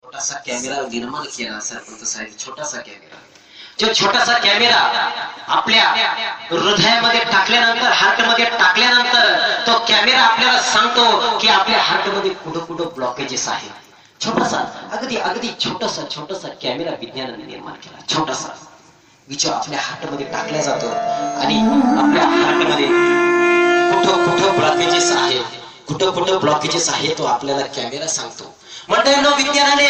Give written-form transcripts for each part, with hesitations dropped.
छोटासा कॅमेरा निर्माण केला सरपंच साहेब, छोटासा कॅमेरा, जो छोटासा कॅमेरा आपल्या हृदयामध्ये टाकल्यानंतर, हार्ट मध्ये टाकल्यानंतर तो कॅमेरा आपल्याला सांगतो की आपल्या हार्ट मध्ये कुठं कुठं ब्लॉकेजेस आहेत। छोटासा, अगदी अगदी छोटासा छोटासा कॅमेरा विज्ञानाने निर्माण केला, छोटासा, विचार आपल्या हार्ट मध्ये टाकला जातो आणि आपल्या हार्ट मध्ये कुठं कुठं ब्लॉकेजेस आहेत, कुठं कुठं ब्लॉकेजेस आहेत तो आपल्याला कॅमेरा सांगतो। मंडळींनो, विज्ञानाने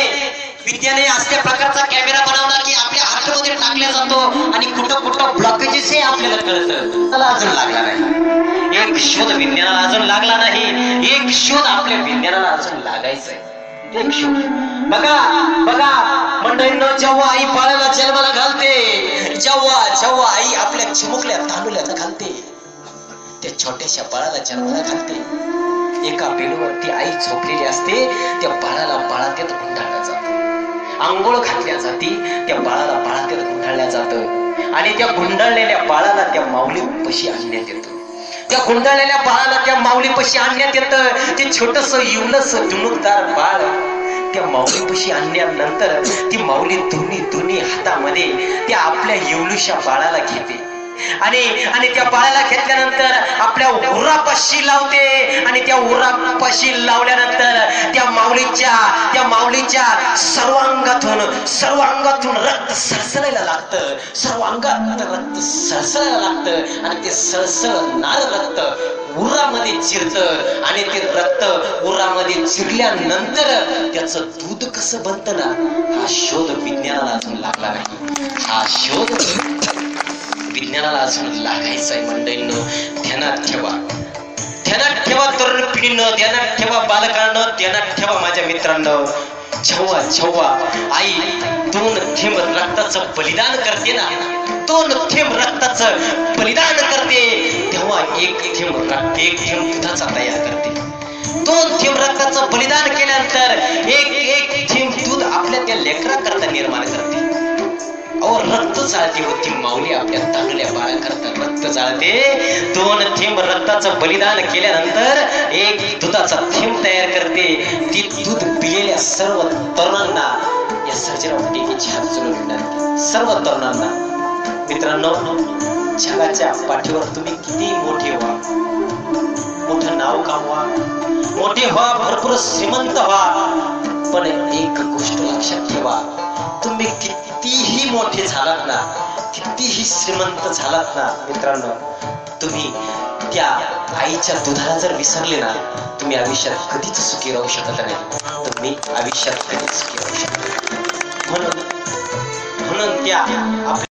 अशा प्रकारचा कॅमेरा बनवला की आपल्या हार्टमध्ये टाकला जातो आणि कुठं कुठं ब्लॉकेजेस हे आपल्याला कळतं। त्याला अजून लागला नाही, एक शोध विज्ञानाला अजून लागला नाही, एक शोध आपल्या विज्ञानाला अजून लागायचा आहे, एक शोध। बघा बघा मंडळींनो, जेव्हा आई बाळाला जन्माला घालते, जेव्हा आई आपल्या चिमुकल्या तांदुल्याला घालते, त्या छोट्याशा बाळाला जन्माला घालते, एका बेडवरती आई झोपलेली असते, त्या बाळाला बाळातीत गुंडाळल्या जातं, आंघोळ घातल्या जाते, त्या बाळाला बाळातीत गुंडाळल्या जातं आणि त्या गुंडाळलेल्या बाळाला त्या माऊलीपाशी आणण्यात येतं, त्या गुंडाळलेल्या बाळाला त्या माऊलीपाशी आणण्यात येतं। ते छोटंसं इवलंसं धुणुकदार बाळ त्या माऊलीपाशी आणल्यानंतर ती माऊली दोन्ही हातामध्ये त्या आपल्या येवलूशा बाळाला घेते आणि त्या बाळाला घेतल्यानंतर आपल्या उरापाशी लावते आणि त्या उरापाशी लावल्यानंतर त्या माऊलीच्या सर्वांगातून रक्त सळसळायला लागतं, सर्वांगात रक्त सळसळायला लागतं आणि ते सळसळणारं रक्त उरामध्ये चिरतं आणि ते रक्त उरामध्ये चिरल्यानंतर त्याचं दूध कसं बनतं ना, हा शोध विज्ञानाला अजून लागला नाही, हा शोध विज्ञानाला अजून लागायचं आहे। मंडळींनो, ध्यानात ठेवा, ध्यानात ठेवा तरुण पिढीनं, ध्यानात ठेवा बालकांनो, ध्यानात ठेवा माझ्या मित्रांनो, जेव्हा आई 2 थेंब रक्ताचं बलिदान करते ना, 2 थेंब रक्ताचं बलिदान करते, तेव्हा एक थेंब दुधाचा तयार करते। 2 थेंब रक्ताचं बलिदान केल्यानंतर एक थेंब दूध आपल्या त्या लेकराकरता निर्माण करते। और रक्त जाळते होती माऊली आपल्या तांदुल्या बाळाकरता रक्त जाळते। 2 थेंब रक्ताचं बलिदान केल्यानंतर एक दुधाचा थेंब तयार करते। ती दूध पिलेल्या सर्व तरुणांना या सर्जेराव टेकेची हात जोडून विनंती, सर्व तरुणांना, मित्रांनो, जगाच्या पाठीवर तुम्ही किती मोठे व्हा, मोठं नाव कमवा, मोठे व्हा, भरपूर श्रीमंत व्हा, पण एक गोष्ट लक्षात ठेवा, तुम्ही कितीही मोठे झालात ना, कितीही श्रीमंत झालात ना मित्रांनो, तुम्ही त्या आईच्या दुधाला जर विसरले ना, तुम्ही आयुष्यात कधीच सुखी राहू शकत नाही, तुम्ही आयुष्यात कधीच सुखी राहू शकत नाही। म्हणून त्या आपल्या